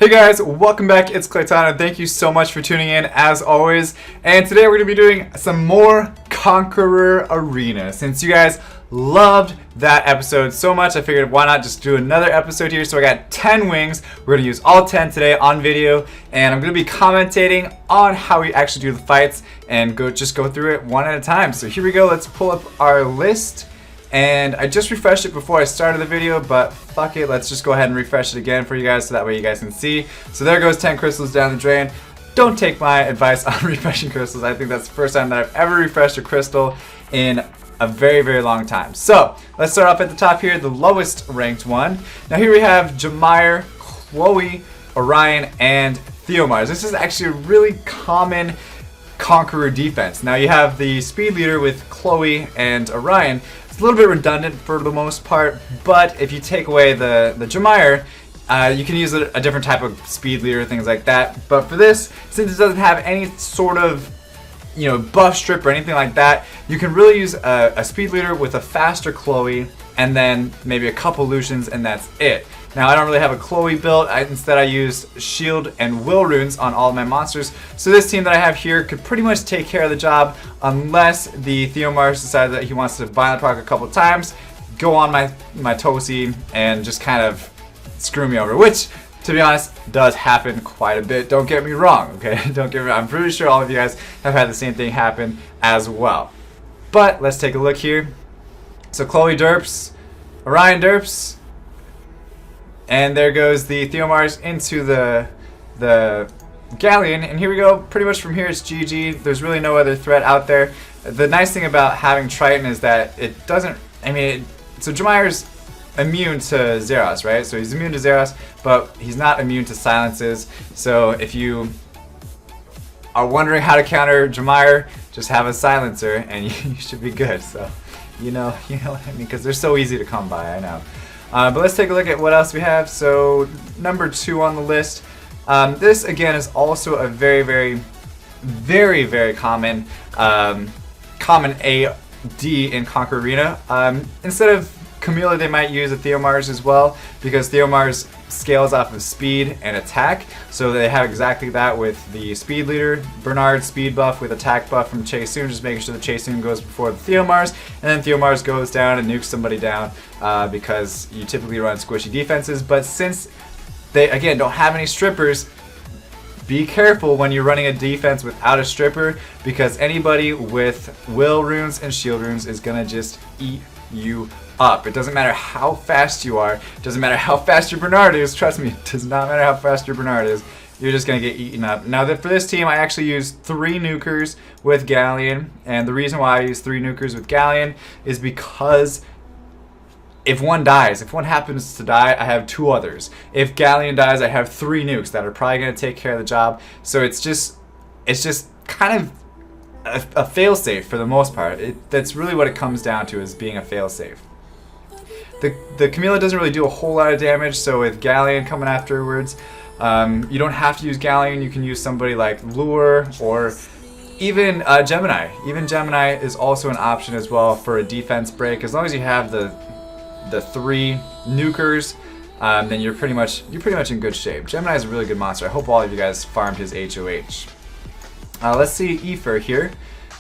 Hey guys, welcome back. It's Claytano. Thank you so much for tuning in as always. And today we're going to be doing some more Conqueror Arena. Since you guys loved that episode so much, I figured why not just do another episode here. So I got 10 wings. We're going to use all 10 today on video. And I'm going to be commentating on how we actually do the fights and just go through it one at a time. So here we go. Let's pull up our list. And I just refreshed it before I started the video, but fuck it, let's just go ahead and refresh it again for you guys so that way you guys can see. So there goes 10 crystals down the drain. Don't take my advice on refreshing crystals. I think that's the first time that I've ever refreshed a crystal in a very, very long time. So let's start off at the top here, the lowest ranked one. Now here we have Jameer, Chloe, Orion, and Theomars. This is actually a really common Conqueror defense. Now you have the speed leader with Chloe and Orion. It's a little bit redundant for the most part, but if you take away the Jameer, you can use a different type of speed leader, things like that. But for this, since it doesn't have any sort of buff strip or anything like that, you can really use a speed leader with a faster Chloe and then maybe a couple Lucians, and that's it. Now I don't really have a Chloe build. Instead I used shield and will runes on all of my monsters. So this team that I have here could pretty much take care of the job unless the Theomars decides that he wants to violent proc a couple times, go on my Tosi and just kind of screw me over, which to be honest does happen quite a bit. Don't get me wrong, okay? Don't get me wrong. I'm pretty sure all of you guys have had the same thing happen as well. But let's take a look here. So Chloe derps, Orion derps, and there goes the Theomars into the Galleon, and here we go. Pretty much from here it's GG. There's really no other threat out there. The nice thing about having Triton is that it doesn't, so Jameer's immune to Zeros, right? So he's immune to Zeros, but he's not immune to silences. So if you are wondering how to counter Jameer, just have a silencer and you should be good. So you know what I mean, because they're so easy to come by, I know. But let's take a look at what else we have. So number 2 on the list. This again is also a very, very, very, very common AD in Conqueror Arena. Instead of Camilla, they might use a Theomars as well, because Theomars scales off of speed and attack. So they have exactly that with the speed leader, Bernard speed buff with attack buff from Chaesoon, just making sure the Chaesoon goes before the Theomars, and then Theomars goes down and nukes somebody down because you typically run squishy defenses. But since they, again, don't have any strippers, be careful when you're running a defense without a stripper, because anybody with will runes and shield runes is gonna just eat you up. It doesn't matter how fast you are, it doesn't matter how fast your Bernard is, trust me, it does not matter how fast your Bernard is, you're just going to get eaten up. Now for this team I actually used 3 nukers with Galleon, and the reason why I use 3 nukers with Galleon is because if one dies, if one happens to die, I have 2 others. If Galleon dies, I have 3 nukes that are probably going to take care of the job. So it's just kind of a failsafe for the most part. That's really what it comes down to, is being a failsafe. The Camilla doesn't really do a whole lot of damage, so with Galleon coming afterwards, you don't have to use Galleon. You can use somebody like Lure or even Gemini. Even Gemini is also an option as well for a defense break. As long as you have the 3 nukers, then you're pretty much in good shape. Gemini is a really good monster. I hope all of you guys farmed his HOH. Let's see Aether here.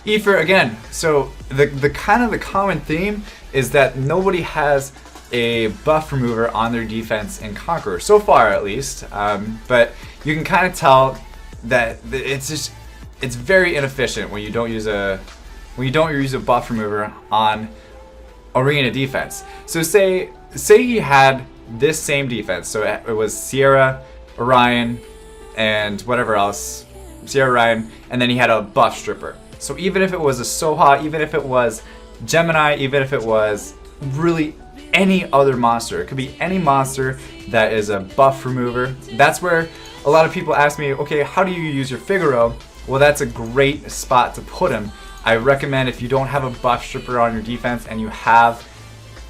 Aether again. So the kind of the common theme is that nobody has a buff remover on their defense in Conqueror so far, at least. But you can kind of tell that it's very inefficient when you don't use a buff remover on Arena defense. So say he had this same defense. So it was Sierra, Orion, and whatever else. Sierra, Orion, and then he had a buff stripper. So even if it was a Soha, even if it was Gemini, even if it was really any other monster, it could be any monster that is a buff remover. That's where a lot of people ask me, okay, how do you use your Figaro? Well, that's a great spot to put him. I recommend, if you don't have a buff stripper on your defense and you have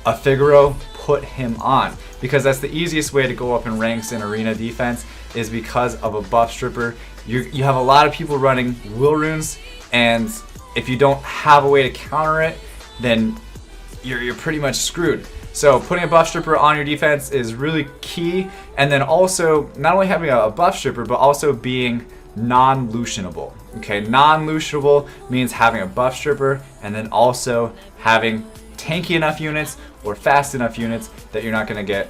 a Figaro, put him on, because that's the easiest way to go up in ranks in arena defense, is because of a buff stripper. You have a lot of people running will runes, and if you don't have a way to counter it, then you're pretty much screwed. So putting a buff stripper on your defense is really key, and then also not only having a buff stripper, but also being non-lutionable. Okay, non-lutionable means having a buff stripper and then also having tanky enough units or fast enough units that you're not going to get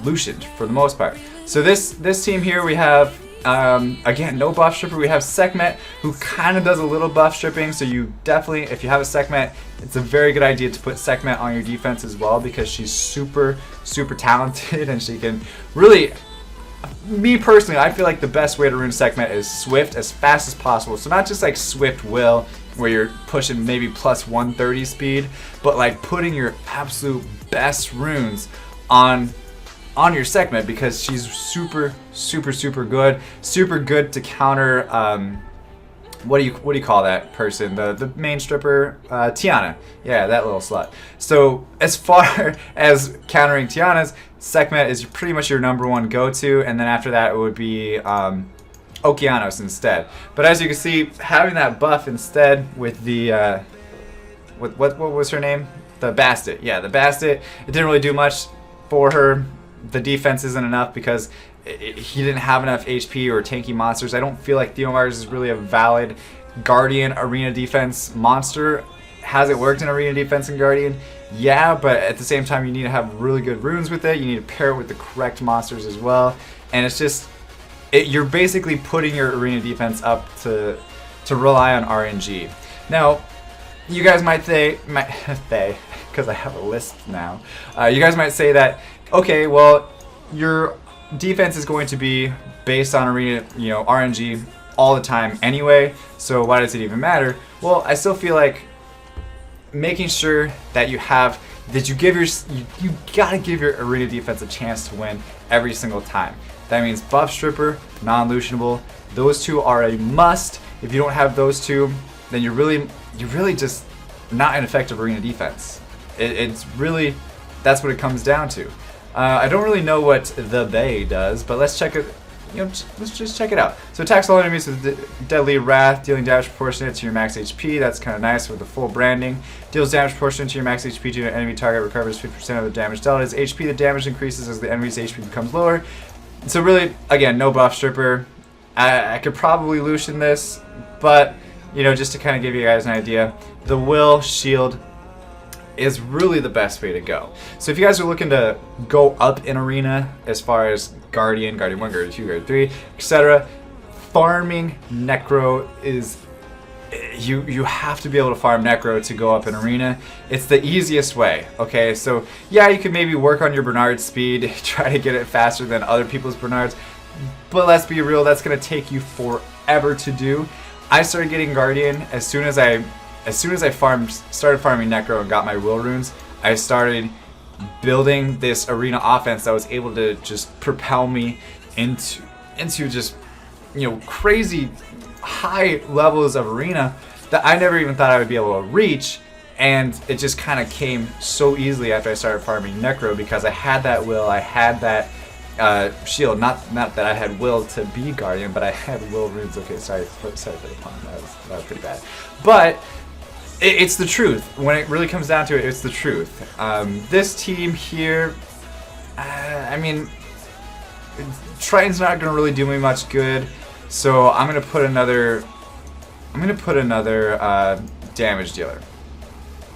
lutioned for the most part. So this team here, we have again, no buff stripper. We have Sekhmet, who kind of does a little buff stripping, so you definitely, if you have a Sekhmet, it's a very good idea to put Sekhmet on your defense as well, because she's super talented and she can really, me personally, I feel like the best way to rune Sekhmet is Swift as fast as possible. So not just like Swift Will, where you're pushing maybe plus 130 speed, but like putting your absolute best runes on your Sekhmet, because she's super good to counter what do you call that person, the main stripper, Tiana, yeah, that little slut. So as far as countering Tiana's, Sekhmet is pretty much your #1 go-to, and then after that it would be Okeanos instead. But as you can see, having that buff instead with the what was her name, the Bastet, yeah, the Bastet, it didn't really do much for her. The defense isn't enough because he didn't have enough HP or tanky monsters. I don't feel like Theomars is really a valid Guardian arena defense monster. Has it worked in arena defense and Guardian? Yeah, but at the same time you need to have really good runes with it. You need to pair it with the correct monsters as well. And it's just, you're basically putting your arena defense up to rely on RNG. Now, you guys might say, because I have a list now, you guys might say that, okay, well, your defense is going to be based on arena, RNG all the time anyway, so why does it even matter? Well, I still feel like making sure that you gotta give your arena defense a chance to win every single time. That means buff stripper, non-lutionable. Those two are a must. If you don't have those two, then you're really just not an effective arena defense. It's really, that's what it comes down to. I don't really know what the Bay does, but let's check it. Let's just check it out. So attacks all enemies with Deadly Wrath, dealing damage proportionate to your max HP. That's kind of nice with the full branding. Deals damage proportionate to your max HP to an enemy target. Recovers 50% of the damage dealt. As HP, the damage increases as the enemy's HP becomes lower. So really, again, no buff stripper. I could probably Lucian this, but just to kind of give you guys an idea, the Will Shield is really the best way to go. So if you guys are looking to go up in arena as far as Guardian 1, Guardian 2, Guardian 3, etc., farming Necro is, you have to be able to farm Necro to go up in arena. It's the easiest way, okay? So yeah, you can maybe work on your Bernard speed, try to get it faster than other people's Bernards, but let's be real, that's going to take you forever to do. I started getting Guardian as soon as I started farming Necro and got my Will runes. I started building this arena offense that was able to just propel me into just crazy high levels of arena that I never even thought I would be able to reach, and it just kind of came so easily after I started farming Necro, because I had that Will, I had that shield. Not that I had Will to be Guardian, but I had Will runes. Okay, sorry for the pun. That was pretty bad, but it's the truth. When it really comes down to it, it's the truth. This team here, I mean, Triton's not going to really do me much good, so I'm going to put another damage dealer.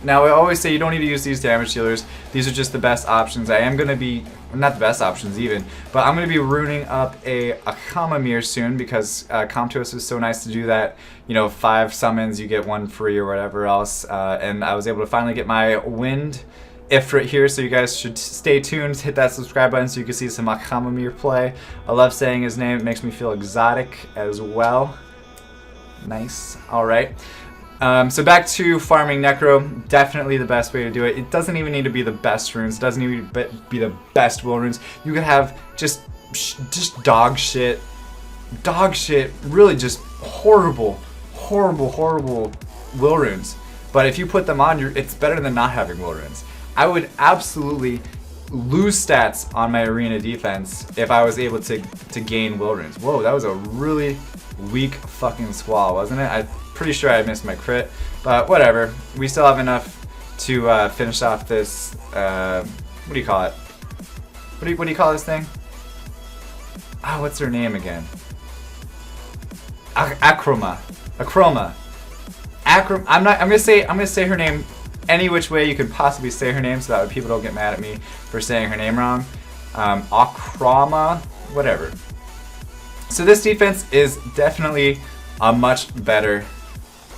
Now, I always say you don't need to use these damage dealers. These are just the best options. I am going to be, not the best options even, but I'm going to be runing up a Kamamir soon, because Comtos is so nice to do that. 5 summons, you get 1 free or whatever else. And I was able to finally get my Wind Ifrit here, so you guys should stay tuned. Hit that subscribe button so you can see some Kamamir play. I love saying his name. It makes me feel exotic as well. Nice. All right. So back to farming Necro, definitely the best way to do it. It doesn't even need to be the best runes, it doesn't even be the best Will runes. You could have just dog shit, really just horrible Will runes. But if you put them on, it's better than not having Will runes. I would absolutely lose stats on my arena defense if I was able to gain Will runes. Whoa, that was a really weak fucking squall, wasn't it? I'm pretty sure I missed my crit, but whatever. We still have enough to finish off this what do you call it? What do you call this thing? Ah, what's her name again? Acroma. I'm gonna say her name any which way you could possibly say her name, so that way people don't get mad at me for saying her name wrong. Akrama, whatever. So this defense is definitely a much better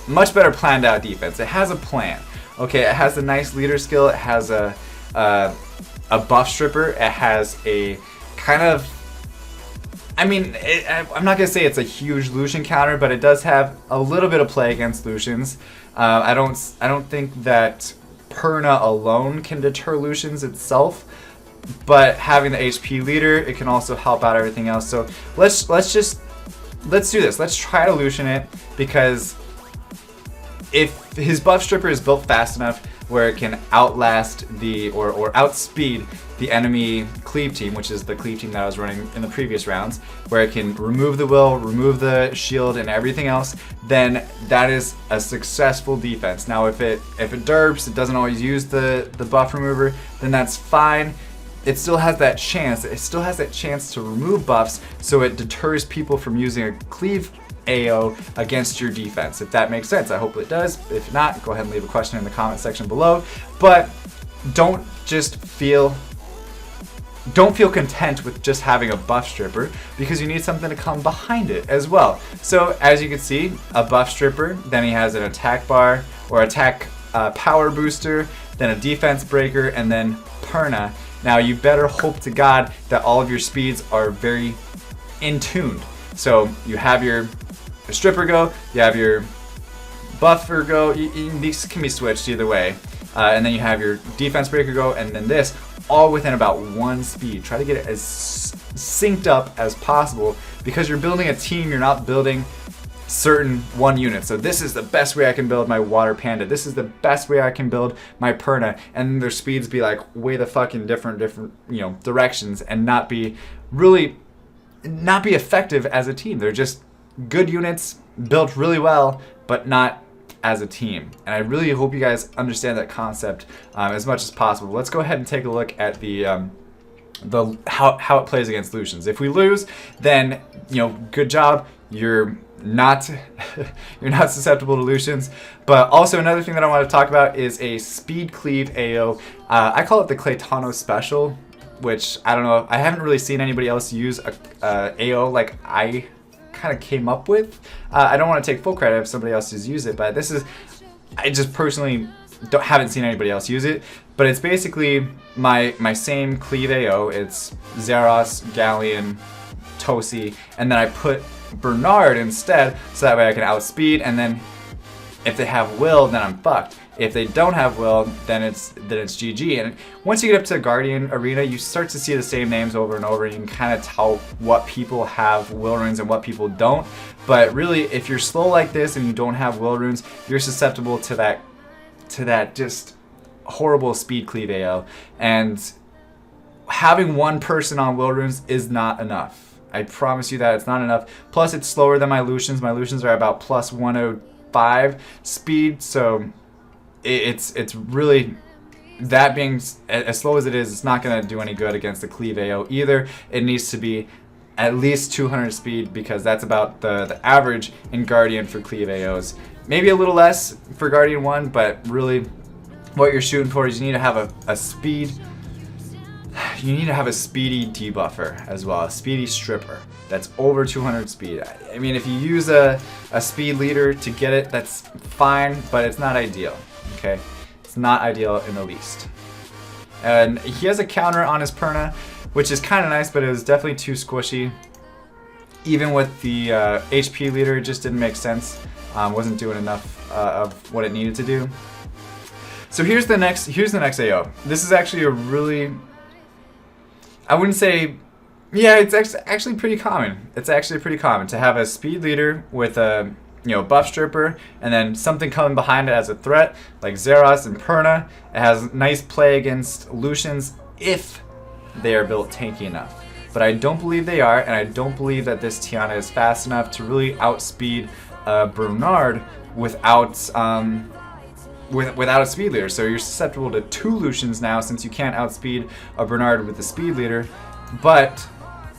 planned out defense. It has a plan. Okay, it has a nice leader skill. It has a buff stripper. It has a kind of, I mean, I'm not gonna say it's a huge Lucian counter, but it does have a little bit of play against Lucians. I don't think that Perna alone can deter Lucians itself, but having the HP leader, it can also help out everything else. So let's do this. Let's try to Lucian it, because if his buff stripper is built fast enough where it can outlast or outspeed the enemy cleave team, which is the cleave team that I was running in the previous rounds, where it can remove the will, remove the shield, and everything else, then that is a successful defense. Now, if it derps, it doesn't always use the buff remover, then that's fine. It still has that chance. It still has that chance to remove buffs, so it deters people from using a cleave AO against your defense, if that makes sense. I hope it does. If not, go ahead and leave a question in the comment section below. But don't feel content with just having a buff stripper, because you need something to come behind it as well. So as you can see, a buff stripper, then he has an attack bar or attack power booster, then a defense breaker, and then Perna. Now you better hope to God that all of your speeds are very in tuned. So you have your stripper go, you have your buffer go, these can be switched either way, and then you have your defense breaker go, and then this, all within about 1 speed. Try to get it as synced up as possible, because you're building a team, you're not building certain one unit. So this is the best way I can build my water panda, this is the best way I can build my Perna, and their speeds be like way the fucking different directions, and not be effective as a team. They're just good units built really well, but not as a team. And I really hope you guys understand that concept as much as possible. Let's go ahead and take a look at the how it plays against Lucians. If we lose, then good job. You're not susceptible to Lucians. But also another thing that I want to talk about is a speed cleave AO. I call it the Claytano special, which I don't know. I haven't really seen anybody else use a AO like I kind of came up with. I don't want to take full credit if somebody else has used it, but I just personally haven't seen anybody else use it. But it's basically my same cleave AO. It's Zeros, Galleon, Tosi, and then I put Bernard instead, so that way I can outspeed, and then if they have will, then I'm fucked. If they don't have will, then it's GG. And once you get up to Guardian Arena, you start to see the same names over and over, and you can kind of tell what people have will runes and what people don't. But really, if you're slow like this and you don't have will runes, you're susceptible to that just horrible speed cleave AO. And having one person on will runes is not enough. I promise you that it's not enough. Plus, it's slower than my Lucians. My Lucians are about plus 105 speed, so it's really, that being as slow as it is, it's not going to do any good against the cleave AO either. It needs to be at least 200 speed, because that's about the average in Guardian for cleave AOs. Maybe a little less for Guardian 1, but really what you're shooting for is you need to have a speed. You need to have a speedy debuffer as well, a speedy stripper that's over 200 speed. I mean, if you use a speed leader to get it, that's fine, but it's not ideal, okay? It's not ideal in the least. And he has a counter on his Perna, which is kind of nice, but it was definitely too squishy. Even with the HP leader, it just didn't make sense. Wasn't doing enough of what it needed to do. So here's the next AO. This is actually a really, I wouldn't say, yeah, it's actually pretty common. It's actually pretty common to have a speed leader with a buff stripper, and then something coming behind it as a threat, like Zeros and Perna. It has nice play against Lucians if they are built tanky enough. But I don't believe they are, and I don't believe that this Tiana is fast enough to really outspeed Bernard without without a speed leader. So you're susceptible to 2 Lucians now since you can't outspeed a Bernard with the speed leader. But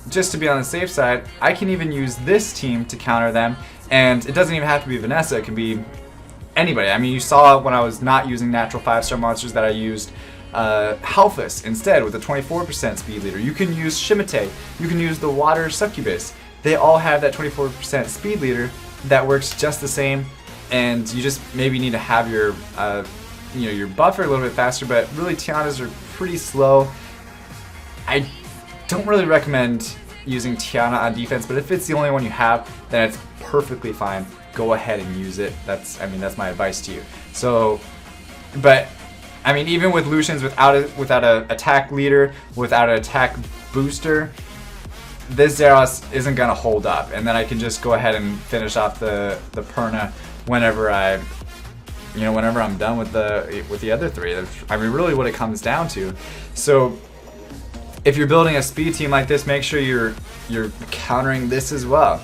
just to be on the safe side, I can even use this team to counter them, and it doesn't even have to be Vanessa, it can be anybody. I mean, you saw when I was not using natural 5-star monsters that I used Halphus instead with a 24% speed leader. You can use Shimate, you can use the Water Succubus. They all have that 24% speed leader that works just the same, and you just maybe need to have your your buffer a little bit faster, but really Tianas are pretty slow. I don't really recommend using Tiana on defense, but if it's the only one you have, then it's perfectly fine. Go ahead and use it. That's my advice to you. So, but I mean, even with Lucians without a attack leader, without an attack booster, this Zeros isn't gonna hold up, and then I can just go ahead and finish off the Perna whenever I'm done with the other 3. That's, I mean, really what it comes down to. So if you're building a speed team like this, make sure you're countering this as well.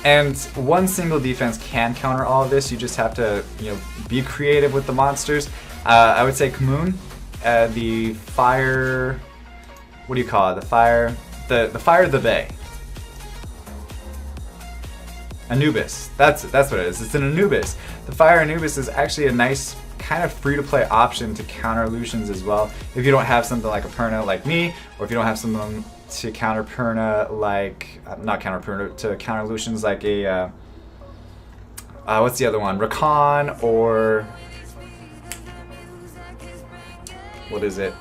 And one single defense can counter all of this. You just have to be creative with the monsters. I would say Kamoon, the fire. What do you call it? The fire of the Bay. Anubis. That's what it is. It's an Anubis. The fire Anubis is actually a nice kind of free-to-play option to counter Lucians as well. If you don't have something like a Perna like me, or if you don't have someone to counter Perna like not counter Perna, to counter Lucians like a what's the other one? Rakan, or what is it?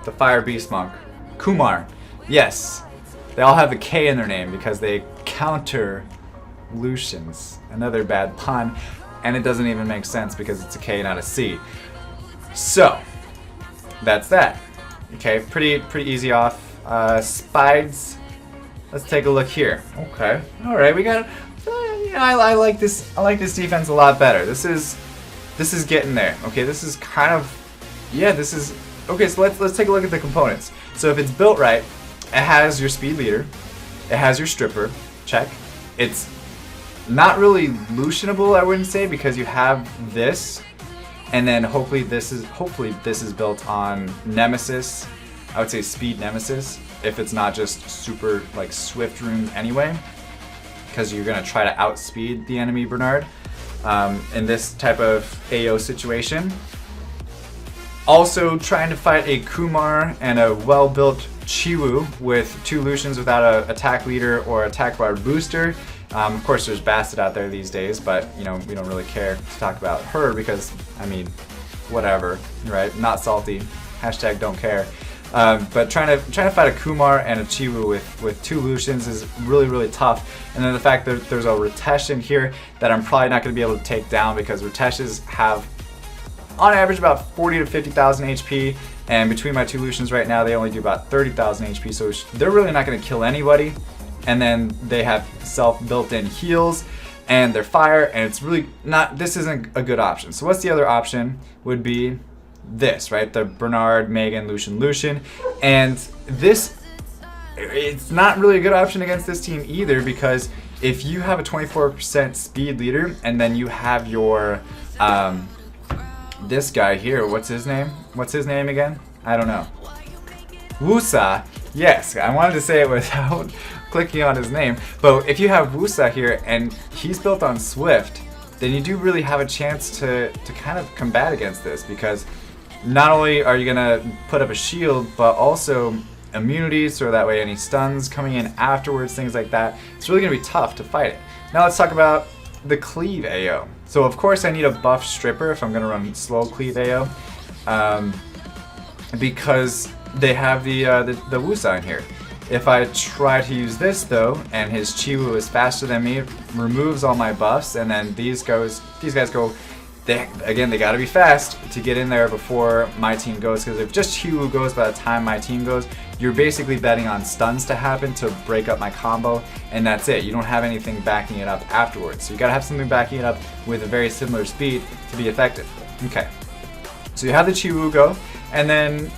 The Fire Beast Monk. Kumar. Yes. They all have a K in their name because they counter Lucians. Another bad pun. And it doesn't even make sense because it's a K, not a C. So, that's that. Okay, pretty easy off. Spides. Let's take a look here. Okay, all right, we got. I like this. I like this defense a lot better. This is getting there. Okay, this is kind of. Yeah, this is. Okay, so let's take a look at the components. So if it's built right, it has your speed leader, it has your stripper. Check. It's not really Lucianable, I wouldn't say, because you have this, and then hopefully this is built on Nemesis. I would say Speed Nemesis, if it's not just super like Swift runes anyway, because you're gonna try to outspeed the enemy Bernard in this type of AO situation. Also trying to fight a Kumar and a well-built Chiwu with 2 Lucians without an attack leader or attack bar booster. Of course, there's Bastet out there these days, but we don't really care to talk about her because, I mean, whatever, right? Not salty. Hashtag don't care. But trying to fight a Kumar and a Chiwu with 2 Lucians is really tough. And then the fact that there's a Ritesh in here that I'm probably not going to be able to take down because Riteshes have, on average, about 40 to 50,000 HP. And between my 2 Lucians right now, they only do about 30,000 HP. So they're really not going to kill anybody. And then they have self-built-in heals, and they're fire, and it's really not, this isn't a good option. So what's the other option? Would be this, right? The Bernard, Megan, Lucian. And this, it's not really a good option against this team either, because if you have a 24% speed leader, and then you have your, this guy here, what's his name? What's his name again? I don't know. Wusa. Yes, I wanted to say it without clicking on his name, but if you have Wusa here and he's built on Swift, then you do really have a chance to kind of combat against this, because not only are you gonna put up a shield, but also immunity, so that way any stuns coming in afterwards, things like that, it's really gonna be tough to fight it. Now let's talk about the cleave AO. So of course I need a buff stripper if I'm gonna run slow cleave AO, because they have the Wusa in here. If I try to use this though, and his Chiwu is faster than me, it removes all my buffs, and then these guys go, they gotta be fast to get in there before my team goes, because if just Chiwu goes by the time my team goes, you're basically betting on stuns to happen to break up my combo, and that's it. You don't have anything backing it up afterwards. So you gotta have something backing it up with a very similar speed to be effective. Okay, so you have the Chiwu go, and then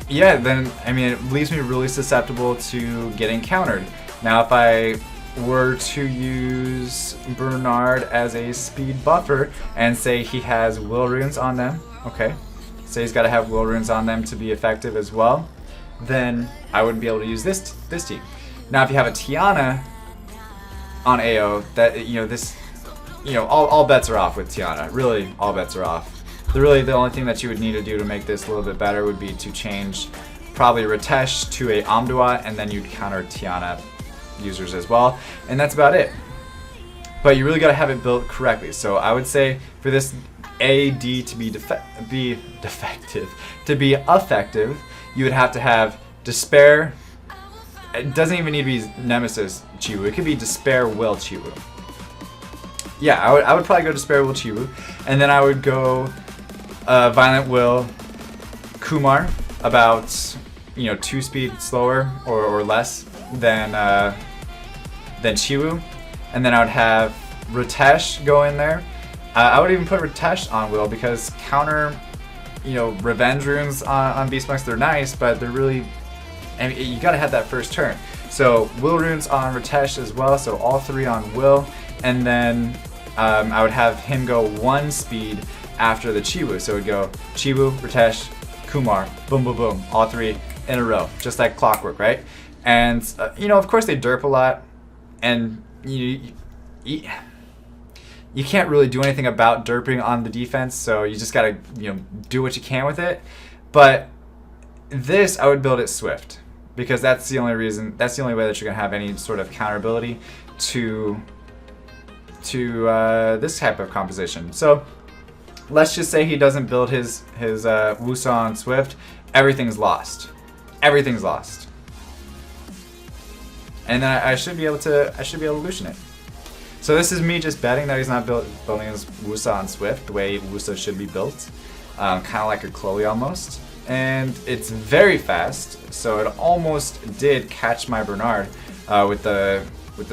yeah, then I mean it leaves me really susceptible to getting countered. Now if I were to use Bernard as a speed buffer and say he has will runes on them, okay, say he's got to have will runes on them to be effective as well, then I wouldn't be able to use this team. Now if you have a Tiana on AO, that, you know, this, you know, all bets are off with Tiana. Really, all bets are off. The only thing that you would need to do to make this a little bit better would be to change probably Ritesh to a Amduat, and then you'd counter Tiana users as well, and that's about it. But you really got to have it built correctly. So I would say for this AD to be effective, you would have to have Despair. It doesn't even need to be Nemesis Chiwu. It could be Despair Will Chiwu. Yeah, I would probably go Despair Will Chiwu, and then I would go Violent Will Kumar, about, you know, 2 speed slower or less than Chiwu, and then I would have Ritesh go in there. I would even put Ritesh on Will because counter, you know, revenge runes on Beast Monks, they're nice, but they're really, I mean, you gotta have that first turn. So Will runes on Ritesh as well, so all 3 on Will, and then I would have him go 1 speed after the Chiwu. So it would go Chiwu, Ritesh, Kumar, boom, boom, boom, all 3 in a row, just like clockwork, right? And you know, of course they derp a lot, and you can't really do anything about derping on the defense, so you just gotta, you know, do what you can with it. But this, I would build it Swift, because that's the only way that you're gonna have any sort of counter ability to this type of composition. So let's just say he doesn't build his Wusa on Swift. Everything's lost. Everything's lost. And then I should be able to Lucian it. So this is me just betting that he's not building his Wusa on Swift the way Wusa should be built, kind of like a Chloe almost. And it's very fast, so it almost did catch my Bernard with the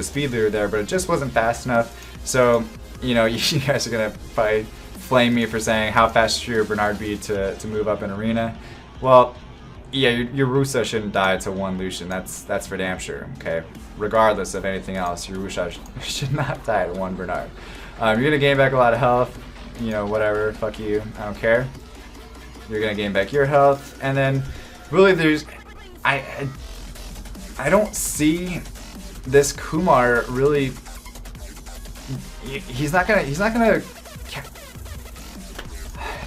speed leader there, but it just wasn't fast enough. So, you know, you guys are gonna probably flame me for saying how fast should your Bernard be to move up in arena. Well, yeah, your Rusa shouldn't die to 1 Lucian. That's for damn sure. Okay, regardless of anything else, your Rusa should not die to 1 Bernard. You're gonna gain back a lot of health. You know, whatever. Fuck you. I don't care. You're gonna gain back your health, and then really there's I don't see this Kumar really. He's not gonna.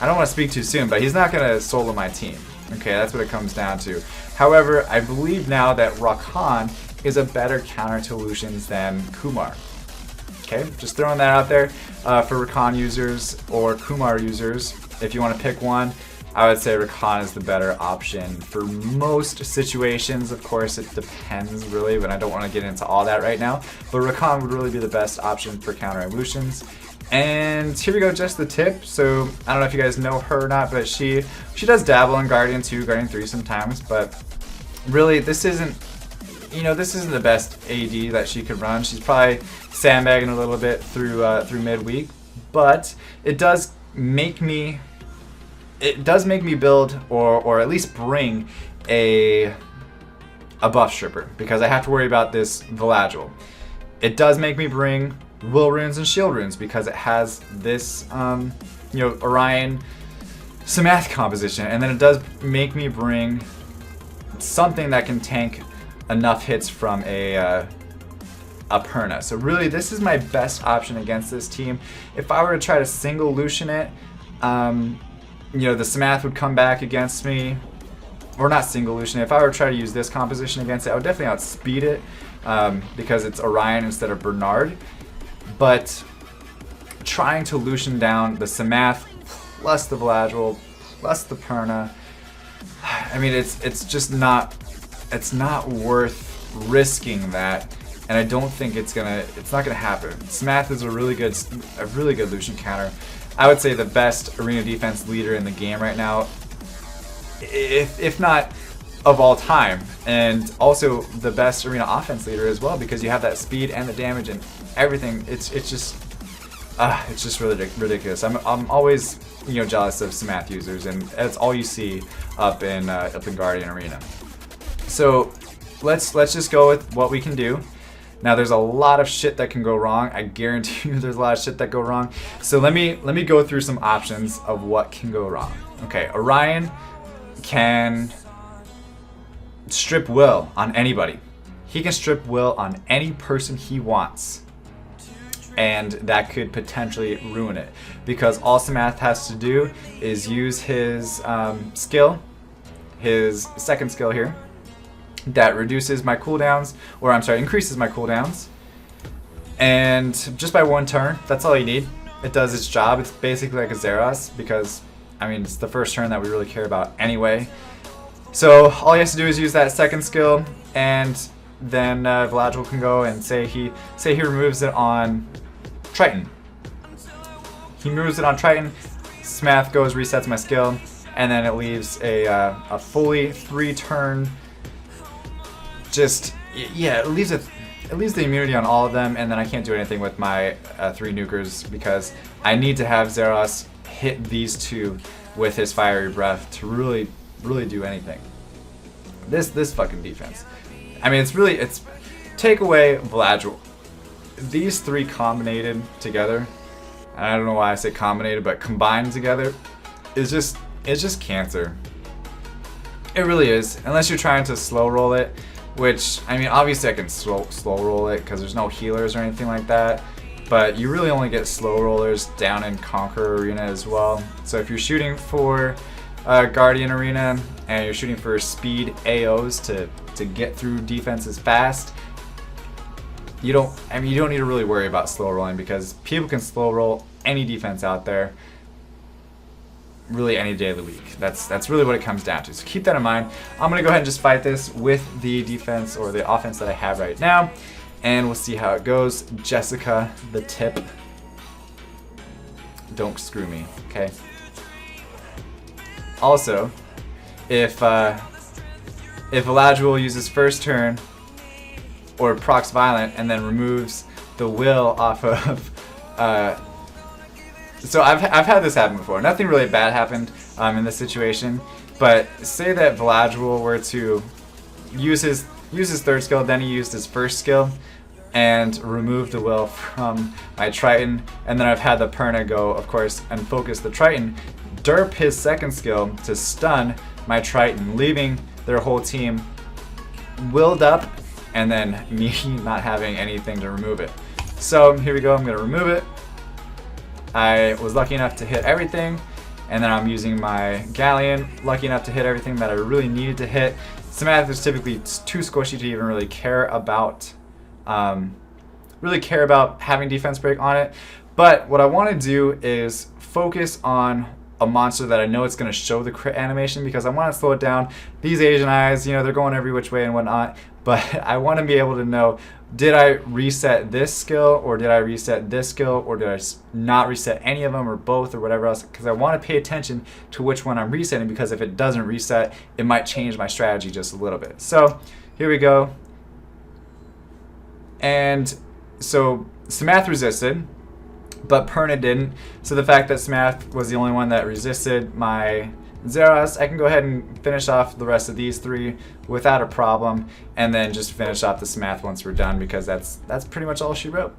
I don't want to speak too soon, but he's not gonna solo my team. Okay, that's what it comes down to. However, I believe now that Rakan is a better counter to Lucians than Kumar. Okay, just throwing that out there for Rakan users or Kumar users. If you want to pick one, I would say Rakan is the better option for most situations. Of course, it depends really, but I don't want to get into all that right now. But Rakan would really be the best option for countering Lucians. And here we go, just the tip. So I don't know if you guys know her or not, but she does dabble in Guardian 2, Guardian 3 sometimes. But really, this isn't the best AD that she could run. She's probably sandbagging a little bit through midweek, but it does make me build or at least bring a buff stripper, because I have to worry about this Viladril. It does make me bring Will runes and Shield runes because it has this Orion Samath composition, and then it does make me bring something that can tank enough hits from a Perna. So really, this is my best option against this team. If I were to try to single Lucian it, the Samath would come back against me, or not single Lucian. If I were to try to use this composition against it, I would definitely outspeed it because it's Orion instead of Bernard. But trying to Lucian down the Samath plus the Viladril plus the Perna, I mean, it's just not worth risking that, and I don't think it's not gonna happen. Samath is a really good Lucian counter. I would say the best arena defense leader in the game right now, if not of all time, and also the best arena offense leader as well, because you have that speed and the damage and everything. It's just really ridiculous. I'm always jealous of Samath users, and that's all you see up in Guardian Arena. So let's just go with what we can do. Now there's a lot of shit that can go wrong. I guarantee you there's a lot of shit that go wrong. So let me go through some options of what can go wrong. Okay, Orion can strip will on anybody. He can strip will on any person he wants. And that could potentially ruin it, because all Samath has to do is use his skill, his second skill here, that reduces my cooldowns, or I'm sorry, increases my cooldowns, and just by one turn. That's all you need. It does its job. It's basically like a Zeros, because I mean it's the first turn that we really care about anyway. So all he has to do is use that second skill, and then Veladril can go and say he removes it on Triton. He moves it on Triton. Samath goes, resets my skill, and then it leaves a fully 3-turn. Just yeah, it leaves the immunity on all of them, and then I can't do anything with my 3 nukers, because I need to have Zeros hit these 2 with his fiery breath to really do anything. This fucking defense. I mean, it's take away Veladril. These 3 combined together, and I don't know why I say combined, but combined together, it's just cancer. It really is, unless you're trying to slow roll it, which, I mean, obviously I can slow roll it because there's no healers or anything like that, but you really only get slow rollers down in Conqueror Arena as well. So if you're shooting for Guardian Arena and you're shooting for speed AOs to get through defenses fast, you don't need to really worry about slow rolling, because people can slow roll any defense out there really any day of the week. That's really what it comes down to. So keep that in mind. I'm gonna go ahead and just fight this with the defense or the offense that I have right now, and we'll see how it goes. Jessica, the tip. Don't screw me, okay? Also, if Veladril uses first turn or procs violent and then removes the will off of so I've had this happen before. Nothing really bad happened in this situation, but say that Veladril were to use his third skill, then he used his first skill and remove the will from my Triton, and then I've had the Perna go, of course, and focus the Triton, derp his second skill to stun my Triton, leaving their whole team willed up, and then me not having anything to remove it. So here we go, I'm gonna remove it. I was lucky enough to hit everything, and then I'm using my Galleon, lucky enough to hit everything that I really needed to hit. Samath is typically too squishy to even really care about having defense break on it. But what I want to do is focus on a monster that I know it's going to show the crit animation, because I want to slow it down. These Asian eyes, they're going every which way and whatnot, but I want to be able to know, did I reset this skill, or did I reset this skill, or did I not reset any of them, or both, or whatever else, because I want to pay attention to which one I'm resetting, because if it doesn't reset, it might change my strategy just a little bit. So here we go. And so Samath resisted, but Perna didn't. So the fact that Samath was the only one that resisted my Zeros, I can go ahead and finish off the rest of these 3 without a problem, and then just finish off the Samath once we're done, because that's pretty much all she wrote.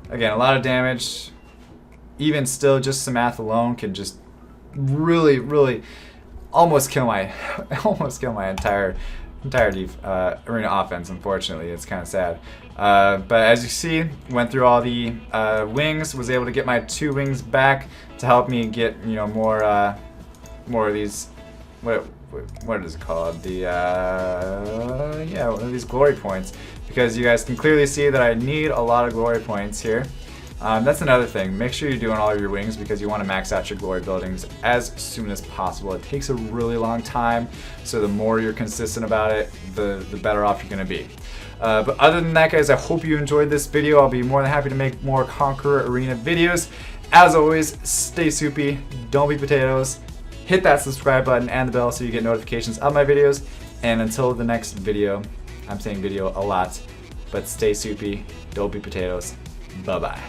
Again, a lot of damage. Even still, just Samath alone can just really almost kill my entire arena offense. Unfortunately, it's kind of sad. But as you see, went through all the wings, was able to get my 2 wings back to help me get more of these, what is it called, the one of these glory points, because you guys can clearly see that I need a lot of glory points here. That's another thing. Make sure you're doing all of your wings, because you want to max out your glory buildings as soon as possible. It takes a really long time, so the more you're consistent about it, the better off you're going to be. But other than that, guys, I hope you enjoyed this video. I'll be more than happy to make more Conqueror Arena videos. As always, stay soupy, don't be potatoes. Hit that subscribe button and the bell so you get notifications of my videos. And until the next video, I'm saying video a lot, but stay soupy, don't be potatoes. Bye-bye.